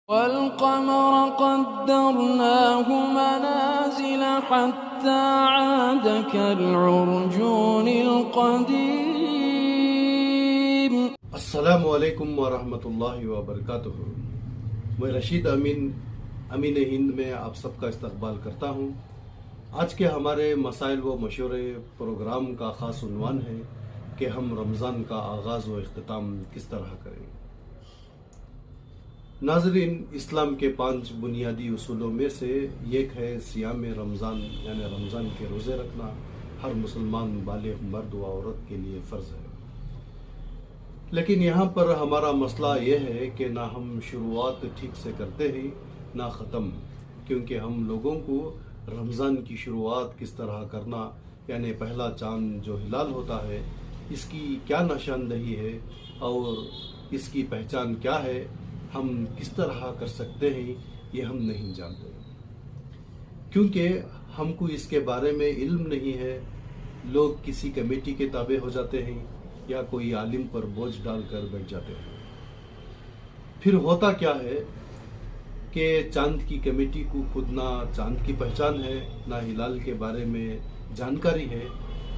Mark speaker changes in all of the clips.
Speaker 1: والقمر قدرناه منازل حتى عاد كالعرجون القديم.
Speaker 2: السلام علیکم ورحمۃ اللہ وبرکاتہ. میں رشید امین ہند میں آپ سب کا استقبال کرتا ہوں. آج کے ہمارے مسائل و مشورے پروگرام کا خاص عنوان ہے کہ ہم رمضان کا آغاز و اختتام کس طرح کریں. ناظرین، اسلام کے 5 بنیادی اصولوں میں سے ایک ہے صیام رمضان، یعنی رمضان کے روزے رکھنا ہر مسلمان بالغ مرد و عورت کے لیے فرض ہے. لیکن یہاں پر ہمارا مسئلہ یہ ہے کہ نہ ہم شروعات ٹھیک سے کرتے ہیں نہ ختم، کیونکہ ہم لوگوں کو رمضان کی شروعات کس طرح کرنا، یعنی پہلا چاند جو ہلال ہوتا ہے اس کی کیا نشاندہی ہے اور اس کی پہچان کیا ہے، ہم کس طرح کر سکتے ہیں، یہ ہم نہیں جانتے، کیونکہ ہم کو اس کے بارے میں علم نہیں ہے. لوگ کسی کمیٹی کے تابع ہو جاتے ہیں یا کوئی عالم پر بوجھ ڈال کر بیٹھ جاتے ہیں. پھر ہوتا کیا ہے کہ چاند کی کمیٹی کو خود نہ چاند کی پہچان ہے نہ ہلال کے بارے میں جانکاری ہے،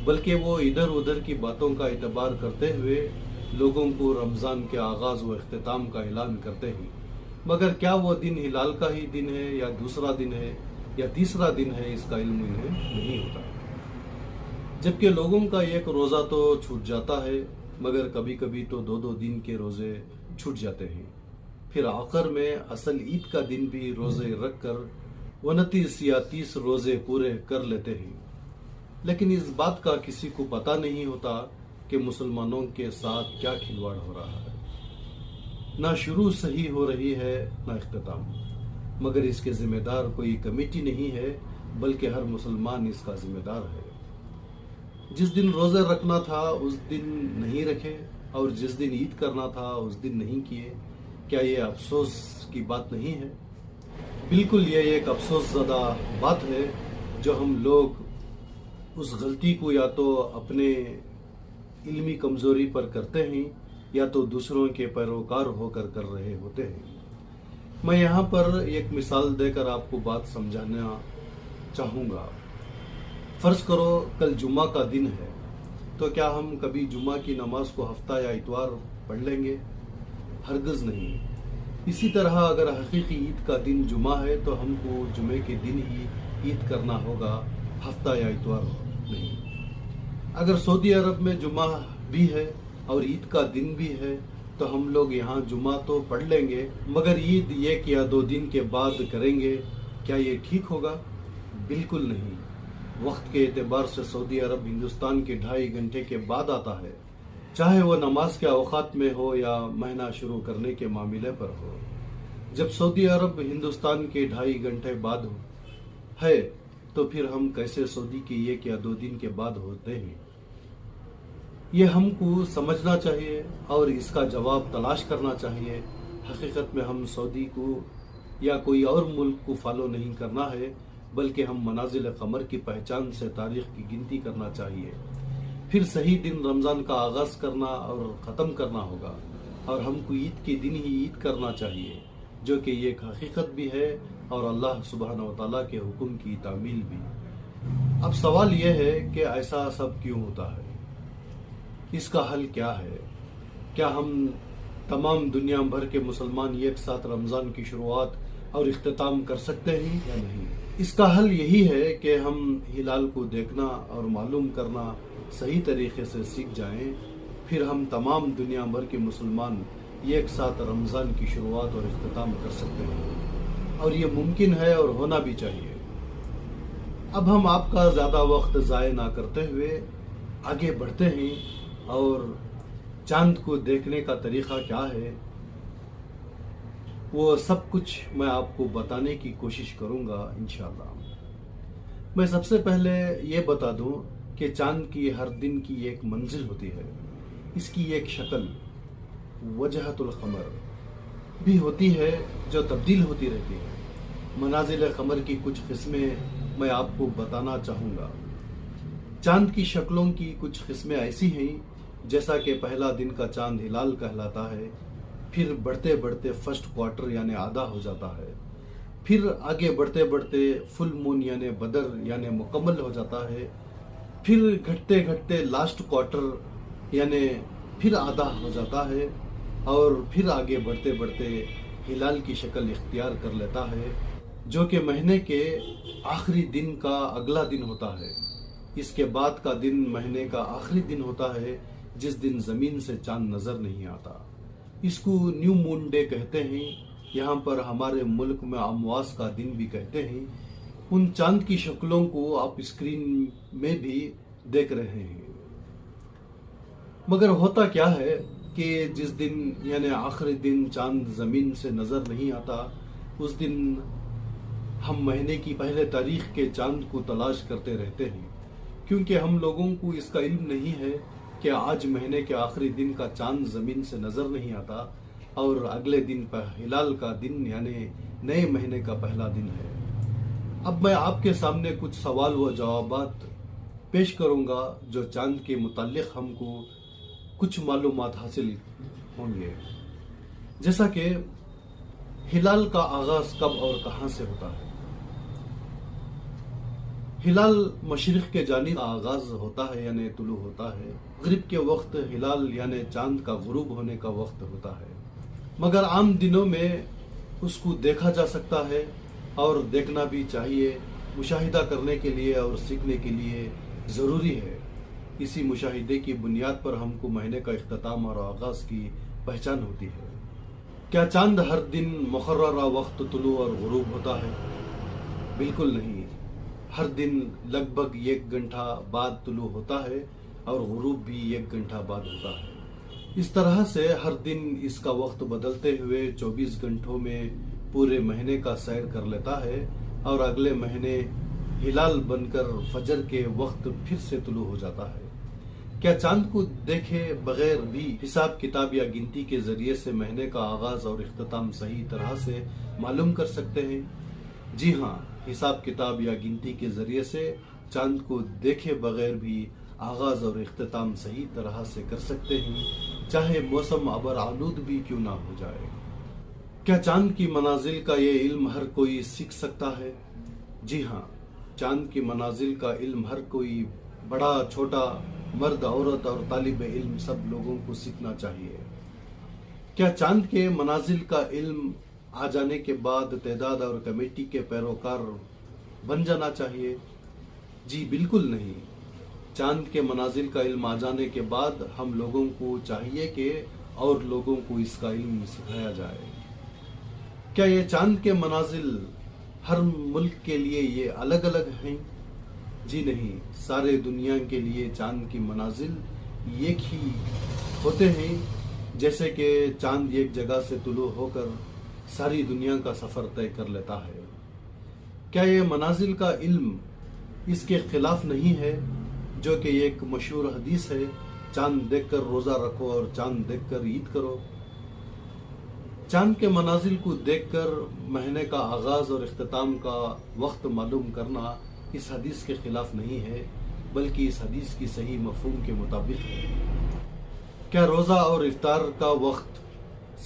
Speaker 2: بلکہ وہ ادھر ادھر کی باتوں کا اعتبار کرتے ہوئے لوگوں کو رمضان کے آغاز و اختتام کا اعلان کرتے ہیں. مگر کیا وہ دن ہلال کا ہی دن ہے یا دوسرا دن ہے یا تیسرا دن ہے، اس کا علم انہیں نہیں ہوتا. جبکہ لوگوں کا ایک روزہ تو چھوٹ جاتا ہے، مگر کبھی کبھی تو 2 دن کے روزے چھوٹ جاتے ہیں. پھر آخر میں اصل عید کا دن بھی روزے رکھ کر 29 یا 30 روزے پورے کر لیتے ہیں. لیکن اس بات کا کسی کو پتہ نہیں ہوتا کہ مسلمانوں کے ساتھ کیا کھلواڑ ہو رہا ہے. نہ شروع صحیح ہو رہی ہے نہ اختتام، مگر اس کے ذمہ دار کوئی کمیٹی نہیں ہے بلکہ ہر مسلمان اس کا ذمہ دار ہے. جس دن روزے رکھنا تھا اس دن نہیں رکھے اور جس دن عید کرنا تھا اس دن نہیں کیے. کیا یہ افسوس کی بات نہیں ہے؟ بالکل یہ ایک افسوس زدہ بات ہے جو ہم لوگ اس غلطی کو یا تو اپنے علمی کمزوری پر کرتے ہیں یا تو دوسروں کے پیروکار ہو کر رہے ہوتے ہیں. میں یہاں پر ایک مثال دے کر آپ کو بات سمجھانا چاہوں گا. فرض کرو کل جمعہ کا دن ہے، تو کیا ہم کبھی جمعہ کی نماز کو ہفتہ یا اتوار پڑھ لیں گے؟ ہرگز نہیں. اسی طرح اگر حقیقی عید کا دن جمعہ ہے تو ہم کو جمعے کے دن ہی عید کرنا ہوگا، ہفتہ یا اتوار نہیں. اگر سعودی عرب میں جمعہ بھی ہے اور عید کا دن بھی ہے تو ہم لوگ یہاں جمعہ تو پڑھ لیں گے مگر عید 1 یا 2 دن کے بعد کریں گے. کیا یہ ٹھیک ہوگا؟ بالکل نہیں. وقت کے اعتبار سے سعودی عرب ہندوستان کے 2.5 گھنٹے کے بعد آتا ہے، چاہے وہ نماز کے اوقات میں ہو یا مہینہ شروع کرنے کے معاملے پر ہو. جب سعودی عرب ہندوستان کے 2.5 گھنٹے بعد ہے تو پھر ہم کیسے سعودی کے 1 یا 2 دن کے بعد ہوتے ہیں؟ یہ ہم کو سمجھنا چاہیے اور اس کا جواب تلاش کرنا چاہیے. حقیقت میں ہم سعودی کو یا کوئی اور ملک کو فالو نہیں کرنا ہے، بلکہ ہم منازل قمر کی پہچان سے تاریخ کی گنتی کرنا چاہیے. پھر صحیح دن رمضان کا آغاز کرنا اور ختم کرنا ہوگا، اور ہم کو عید کے دن ہی عید کرنا چاہیے، جو کہ ایک حقیقت بھی ہے اور اللہ سبحانہ و تعالیٰ کے حکم کی تعمیل بھی. اب سوال یہ ہے کہ ایسا سب کیوں ہوتا ہے؟ اس کا حل کیا ہے؟ کیا ہم تمام دنیا بھر کے مسلمان ایک ساتھ رمضان کی شروعات اور اختتام کر سکتے ہیں یا نہیں؟ اس کا حل یہی ہے کہ ہم ہلال کو دیکھنا اور معلوم کرنا صحیح طریقے سے سیکھ جائیں. پھر ہم تمام دنیا بھر کے مسلمان ایک ساتھ رمضان کی شروعات اور اختتام کر سکتے ہیں، اور یہ ممکن ہے اور ہونا بھی چاہیے. اب ہم آپ کا زیادہ وقت ضائع نہ کرتے ہوئے آگے بڑھتے ہیں اور چاند کو دیکھنے کا طریقہ کیا ہے وہ سب کچھ میں آپ کو بتانے کی کوشش کروں گا انشاءاللہ. میں سب سے پہلے یہ بتا دوں کہ چاند کی ہر دن کی ایک منزل ہوتی ہے، اس کی ایک شکل وجہت القمر بھی ہوتی ہے جو تبدیل ہوتی رہتی ہے. منازل قمر کی کچھ قسمیں میں آپ کو بتانا چاہوں گا. چاند کی شکلوں کی کچھ قسمیں ایسی ہیں جیسا کہ پہلا دن کا چاند ہلال کہلاتا ہے، پھر بڑھتے بڑھتے فرسٹ کوارٹر یعنی آدھا ہو جاتا ہے، پھر آگے بڑھتے بڑھتے فل مون یعنی بدر یعنی مکمل ہو جاتا ہے، پھر گھٹتے گھٹتے لاسٹ کوارٹر یعنی پھر آدھا ہو جاتا ہے، اور پھر آگے بڑھتے بڑھتے ہلال کی شکل اختیار کر لیتا ہے، جو کہ مہینے کے آخری دن کا اگلا دن ہوتا ہے۔ اس کے بعد کا دن مہینے کا آخری دن ہوتا ہے، جس دن زمین سے چاند نظر نہیں آتا۔ اس کو نیو مون ڈے کہتے ہیں، یہاں پر ہمارے ملک میں امواس کا دن بھی کہتے ہیں۔ ان چاند کی شکلوں کو آپ اسکرین میں بھی دیکھ رہے ہیں۔ مگر ہوتا کیا ہے کہ جس دن یعنی آخری دن چاند زمین سے نظر نہیں آتا، اس دن ہم مہینے کی پہلے تاریخ کے چاند کو تلاش کرتے رہتے ہیں، کیونکہ ہم لوگوں کو اس کا علم نہیں ہے کہ آج مہینے کے آخری دن کا چاند زمین سے نظر نہیں آتا، اور اگلے دن پر ہلال کا دن یعنی نئے مہینے کا پہلا دن ہے۔ اب میں آپ کے سامنے کچھ سوال و جوابات پیش کروں گا جو چاند کے متعلق ہم کو کچھ معلومات حاصل ہوں گے، جیسا کہ ہلال کا آغاز کب اور کہاں سے ہوتا ہے۔ ہلال مشرق کے جانب آغاز ہوتا ہے یعنی طلوع ہوتا ہے، مغرب کے وقت ہلال یعنی چاند کا غروب ہونے کا وقت ہوتا ہے، مگر عام دنوں میں اس کو دیکھا جا سکتا ہے اور دیکھنا بھی چاہیے، مشاہدہ کرنے کے لیے اور سیکھنے کے لیے ضروری ہے۔ اسی مشاہدے کی بنیاد پر ہم کو مہینے کا اختتام اور آغاز کی پہچان ہوتی ہے۔ کیا چاند ہر دن مقررہ وقت طلوع اور غروب ہوتا ہے؟ بالکل نہیں، ہر دن لگ بھگ 1 گھنٹہ بعد طلوع ہوتا ہے اور غروب بھی 1 گھنٹہ بعد ہوتا ہے۔ اس طرح سے ہر دن اس کا وقت بدلتے ہوئے 24 گھنٹوں میں پورے مہینے کا سیر کر لیتا ہے، اور اگلے مہینے ہلال بن کر فجر کے وقت پھر سے طلوع ہو جاتا ہے۔ کیا چاند کو دیکھے بغیر بھی حساب کتاب یا گنتی کے ذریعے سے مہینے کا آغاز اور اختتام صحیح طرح سے معلوم کر سکتے ہیں؟ جی ہاں، حساب کتاب یا گنتی کے ذریعے سے چاند کو دیکھے بغیر بھی آغاز اور اختتام صحیح طرح سے کر سکتے ہیں، چاہے موسم ابر آلود بھی کیوں نہ ہو جائے۔ کیا چاند کی منازل کا یہ علم ہر کوئی سیکھ سکتا ہے؟ جی ہاں، چاند کی منازل کا علم ہر کوئی، بڑا چھوٹا، مرد عورت اور طالب علم سب لوگوں کو سیکھنا چاہیے۔ کیا چاند کے منازل کا علم آ جانے کے بعد تعداد اور کمیٹی کے پیروکار بن جانا چاہیے؟ جی بالکل نہیں، چاند کے منازل کا علم آ جانے کے بعد ہم لوگوں کو چاہیے کہ اور لوگوں کو اس کا علم سکھایا جائے۔ کیا یہ چاند کے منازل ہر ملک کے لیے یہ الگ الگ ہیں؟ جی نہیں، سارے دنیا کے لیے چاند کی منازل ایک ہی ہوتے ہیں، جیسے کہ چاند ایک جگہ سے طلوع ہو کر ساری دنیا کا سفر طے کر لیتا ہے۔ کیا یہ منازل کا علم اس کے خلاف نہیں ہے، جو کہ ایک مشہور حدیث ہے، چاند دیکھ کر روزہ رکھو اور چاند دیکھ کر عید کرو۔ چاند کے منازل کو دیکھ کر مہینے کا آغاز اور اختتام کا وقت معلوم کرنا اس حدیث کے خلاف نہیں ہے، بلکہ اس حدیث کی صحیح مفہوم کے مطابق ہے۔ کیا روزہ اور افطار کا وقت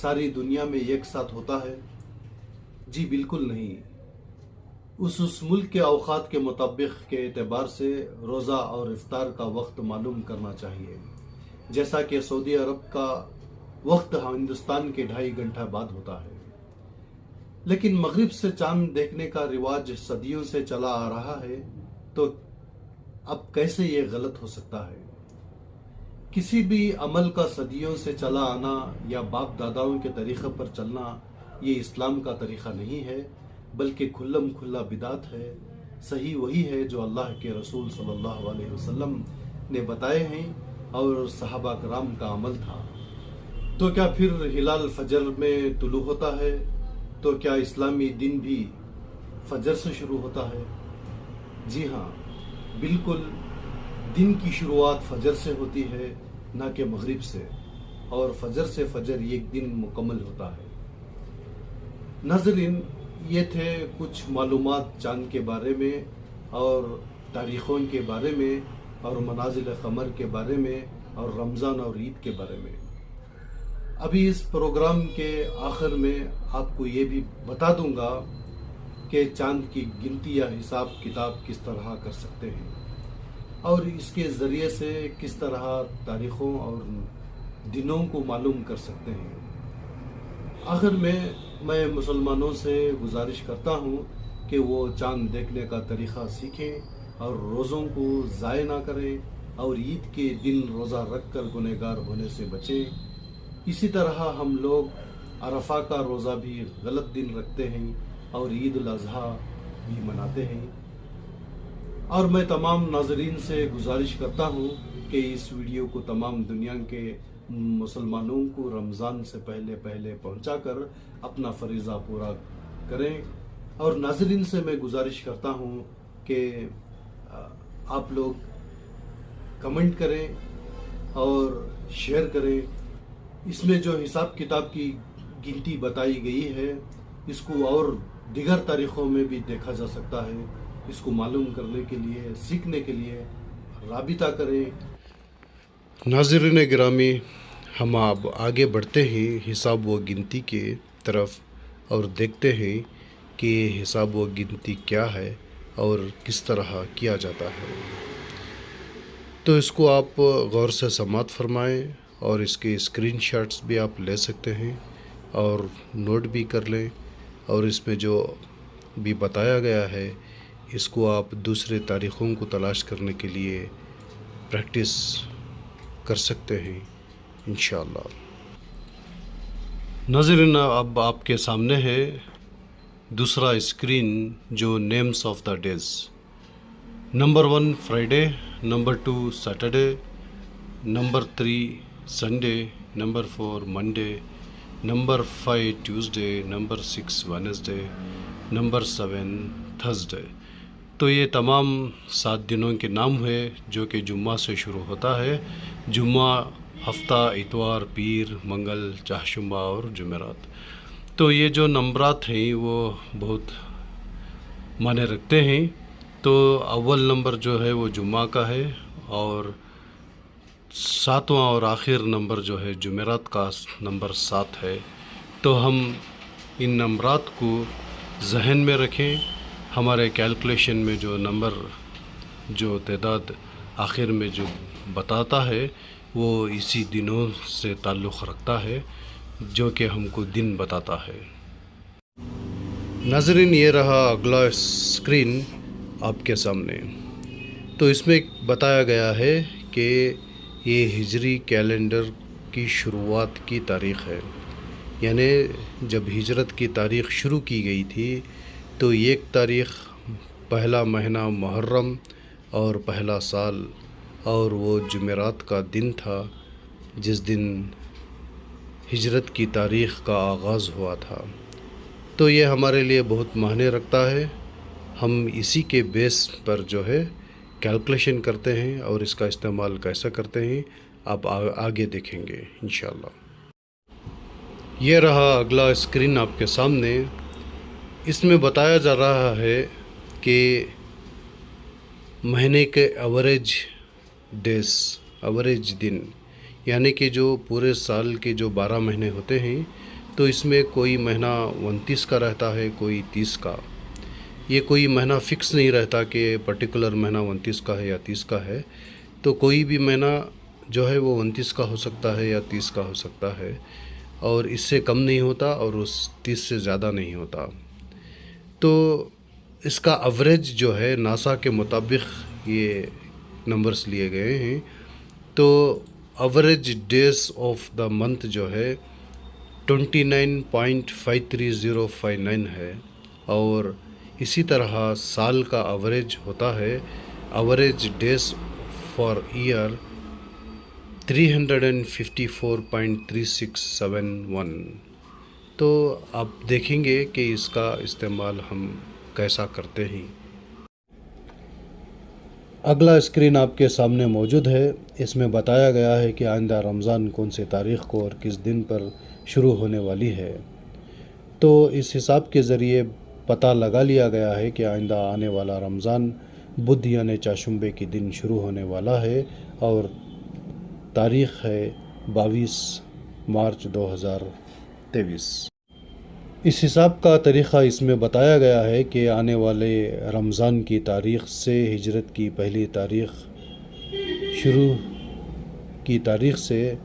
Speaker 2: ساری دنیا میں ایک ساتھ ہوتا ہے؟ جی بالکل نہیں، اس ملک کے اوقات کے مطابق کے اعتبار سے روزہ اور افطار کا وقت معلوم کرنا چاہیے، جیسا کہ سعودی عرب کا وقت ہندوستان کے 2.5 گھنٹہ بعد ہوتا ہے۔ لیکن مغرب سے چاند دیکھنے کا رواج صدیوں سے چلا آ رہا ہے، تو اب کیسے یہ غلط ہو سکتا ہے؟ کسی بھی عمل کا صدیوں سے چلا آنا یا باپ داداؤں کے طریقے پر چلنا یہ اسلام کا طریقہ نہیں ہے، بلکہ کھلم کھلا بدعت ہے۔ صحیح وہی ہے جو اللہ کے رسول صلی اللہ علیہ وسلم نے بتائے ہیں اور صحابہ کرام کا عمل تھا۔ تو کیا پھر ہلال فجر میں طلوع ہوتا ہے؟ تو کیا اسلامی دن بھی فجر سے شروع ہوتا ہے؟ جی ہاں، بالکل، دن کی شروعات فجر سے ہوتی ہے، نہ کہ مغرب سے، اور فجر سے فجر ایک دن مکمل ہوتا ہے۔ ناظرین، یہ تھے کچھ معلومات چاند کے بارے میں اور تاریخوں کے بارے میں اور منازل قمر کے بارے میں اور رمضان اور عید کے بارے میں۔ ابھی اس پروگرام کے آخر میں آپ کو یہ بھی بتا دوں گا کہ چاند کی گنتی یا حساب کتاب کس طرح کر سکتے ہیں اور اس کے ذریعے سے کس طرح تاریخوں اور دنوں کو معلوم کر سکتے ہیں۔ آخر میں مسلمانوں سے گزارش کرتا ہوں کہ وہ چاند دیکھنے کا طریقہ سیکھیں اور روزوں کو ضائع نہ کریں اور عید کے دن روزہ رکھ کر گنہگار ہونے سے بچیں۔ اسی طرح ہم لوگ عرفہ کا روزہ بھی غلط دن رکھتے ہیں اور عید الاضحیٰ بھی مناتے ہیں۔ اور میں تمام ناظرین سے گزارش کرتا ہوں کہ اس ویڈیو کو تمام دنیا کے مسلمانوں کو رمضان سے پہلے پہنچا کر اپنا فریضہ پورا کریں۔ اور ناظرین سے میں گزارش کرتا ہوں کہ آپ لوگ کمنٹ کریں اور شیئر کریں۔ اس میں جو حساب کتاب کی گنتی بتائی گئی ہے اس کو اور دیگر تاریخوں میں بھی دیکھا جا سکتا ہے۔ اس کو معلوم کرنے کے لیے، سیکھنے کے لیے رابطہ کریں۔ ناظرین گرامی، ہم اب آگے بڑھتے ہیں حساب و گنتی کے طرف اور دیکھتے ہیں کہ یہ حساب و گنتی کیا ہے اور کس طرح کیا جاتا ہے۔ تو اس کو آپ غور سے سماعت فرمائیں اور اس کے اسکرین شاٹس بھی آپ لے سکتے ہیں اور نوٹ بھی کر لیں، اور اس میں جو بھی بتایا گیا ہے اس کو آپ دوسرے تاریخوں کو تلاش کرنے کے لیے پریکٹس کر سکتے ہیں انشاءاللہ۔ ناظرین، اب آپ کے سامنے ہے دوسرا اسکرین جو names of the days. Number 1 Friday, number 2 Saturday, number 3 Sunday, number 4 Monday, number 5 Tuesday, number 6 Wednesday, number 7 Thursday. تو یہ تمام 7 دنوں کے نام ہوئے جو کہ جمعہ سے شروع ہوتا ہے۔ جمعہ، ہفتہ، اتوار، پیر، منگل، چہارشنبہ اور جمعرات۔ تو یہ جو نمبرات ہیں وہ بہت معنی رکھتے ہیں۔ تو اول نمبر جو ہے وہ جمعہ کا ہے اور 7واں اور آخر نمبر جو ہے جمعرات کا نمبر 7 ہے۔ تو ہم ان نمبرات کو ذہن میں رکھیں۔ ہمارے کیلکولیشن میں جو نمبر، جو تعداد آخر میں جو بتاتا ہے وہ اسی دنوں سے تعلق رکھتا ہے جو کہ ہم کو دن بتاتا ہے۔ ناظرین، یہ رہا اگلا اسکرین آپ کے سامنے۔ تو اس میں بتایا گیا ہے کہ یہ ہجری کیلنڈر کی شروعات کی تاریخ ہے، یعنی جب ہجرت کی تاریخ شروع کی گئی تھی تو 1 تاریخ پہلا مہینہ محرم اور پہلا سال، اور وہ جمعرات کا دن تھا جس دن ہجرت کی تاریخ کا آغاز ہوا تھا۔ تو یہ ہمارے لیے بہت معنی رکھتا ہے۔ ہم اسی کے بیس پر جو ہے کیلکولیشن کرتے ہیں اور اس کا استعمال کیسا کرتے ہیں آپ آگے دیکھیں گے انشاءاللہ۔ یہ رہا اگلا اسکرین آپ کے سامنے۔ اس میں بتایا جا رہا ہے کہ مہینے کے ایوریج ڈیز، ایوریج دن، یعنی کہ جو پورے سال کے جو 12 مہینے ہوتے ہیں تو اس میں کوئی مہینہ 29 کا رہتا ہے، کوئی 30 کا۔ یہ کوئی مہینہ فکس نہیں رہتا کہ پرٹیکولر مہینہ 29 کا ہے یا 30 کا ہے۔ تو کوئی بھی مہینہ جو ہے وہ 29 کا ہو سکتا ہے یا 30 کا ہو سکتا ہے، اور اس سے کم نہیں ہوتا اور اس 30 سے زیادہ نہیں ہوتا۔ تو اس کا ایوریج جو ہے ناسا کے مطابق یہ نمبرز لیے گئے ہیں۔ تو average days of the month جو ہے 29.53059 ہے، اور اسی طرح سال کا ایوریج ہوتا ہے، ایوریج ڈیز فار ایئر 354.3671۔ تو آپ دیکھیں گے کہ اس کا استعمال ہم کیسا کرتے ہیں۔ اگلا اسکرین آپ کے سامنے موجود ہے۔ اس میں بتایا گیا ہے کہ آئندہ رمضان کون سی تاریخ کو اور کس دن پر شروع ہونے والی ہے۔ تو اس حساب کے ذریعے پتہ لگا لیا گیا ہے کہ آئندہ آنے والا رمضان بدھ یعنی چاشمبے کے دن شروع ہونے والا ہے، اور تاریخ ہے 22 مارچ 2023۔ اس حساب کا طریقہ اس میں بتایا گیا ہے کہ آنے والے رمضان کی تاریخ سے ہجرت کی پہلی تاریخ شروع کی تاریخ سے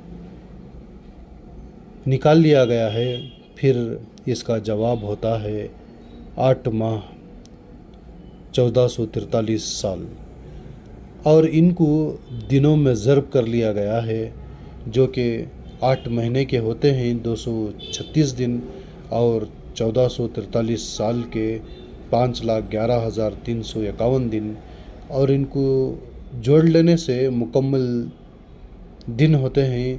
Speaker 2: نکال لیا گیا ہے، پھر اس کا جواب ہوتا ہے 8 ماہ 1443 سال، اور ان کو دنوں میں ضرب کر لیا گیا ہے جو کہ 8 مہینے کے ہوتے ہیں 236 دن، اور 1443 سال کے 5,11,351 دن، اور ان کو جوڑ لینے سے مکمل دن ہوتے ہیں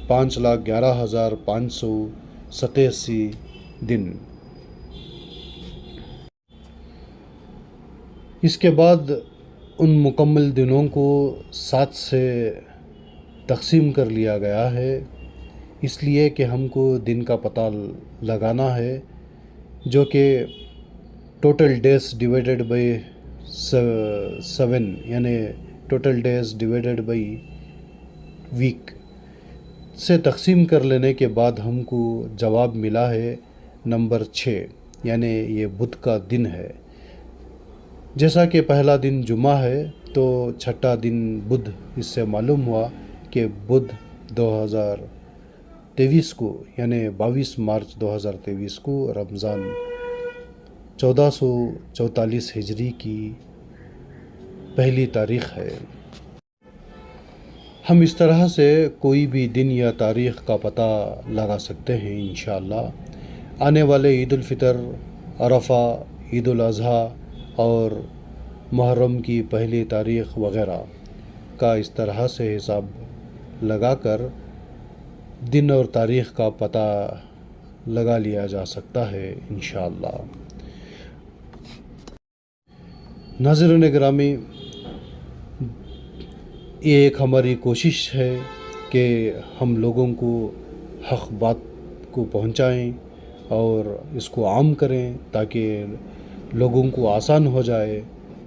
Speaker 2: 5,11,587 دن۔ اس کے بعد ان مکمل دنوں کو 7 سے تقسیم کر لیا گیا ہے، اس لیے کہ ہم کو دن کا پتہ لگانا ہے، جو کہ ٹوٹل ڈیز ڈیوائیڈڈ بائی 7، یعنی total days divided by week سے تقسیم کر لینے کے بعد ہم کو جواب ملا ہے نمبر 6، یعنی یہ بدھ کا دن ہے۔ جیسا کہ پہلا دن جمعہ ہے تو چھٹا دن بدھ، اس سے معلوم ہوا کہ بدھ 2023 کو، یعنی 22 مارچ 2023 کو رمضان 1444 ہجری کی پہلی تاریخ ہے۔ ہم اس طرح سے کوئی بھی دن یا تاریخ کا پتہ لگا سکتے ہیں انشاءاللہ۔ آنے والے عید الفطر، عرفہ، عید الاضحیٰ اور محرم کی پہلی تاریخ وغیرہ کا اس طرح سے حساب لگا کر دن اور تاریخ کا پتہ لگا لیا جا سکتا ہے انشاءاللہ۔ ناظرین گرامی، یہ ایک ہماری کوشش ہے کہ ہم لوگوں کو حق بات کو پہنچائیں اور اس کو عام کریں تاکہ لوگوں کو آسان ہو جائے۔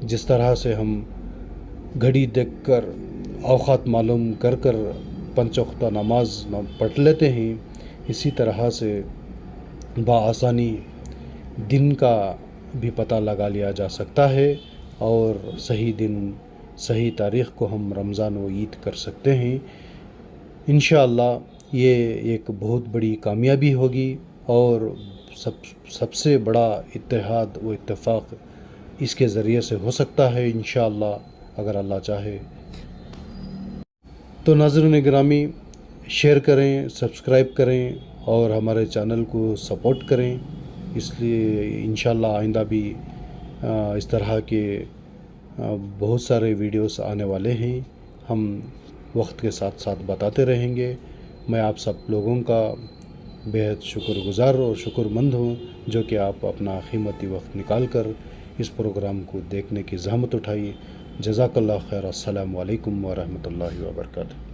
Speaker 2: جس طرح سے ہم گھڑی دیکھ کر اوقات معلوم کر کر 5 وقت نماز پڑھ لیتے ہیں، اسی طرح سے بآسانی دن کا بھی پتہ لگا لیا جا سکتا ہے، اور صحیح دن، صحیح تاریخ کو ہم رمضان و عید کر سکتے ہیں۔ انشاءاللہ یہ ایک بہت بڑی کامیابی ہوگی، اور سب سے بڑا اتحاد و اتفاق اس کے ذریعے سے ہو سکتا ہے انشاءاللہ، اگر اللہ چاہے۔ تو ناظرین گرامی، شیئر کریں، سبسکرائب کریں اور ہمارے چینل کو سپورٹ کریں، اس لیے انشاءاللہ آئندہ بھی اس طرح کے بہت سارے ویڈیوز آنے والے ہیں، ہم وقت کے ساتھ ساتھ بتاتے رہیں گے۔ میں آپ سب لوگوں کا بہت شکر گزار اور شکر مند ہوں جو کہ آپ اپنا قیمتی وقت نکال کر اس پروگرام کو دیکھنے کی زحمت اٹھائی۔ جزاک اللہ خیر۔ السلام علیکم ورحمۃ اللہ وبرکاتہ۔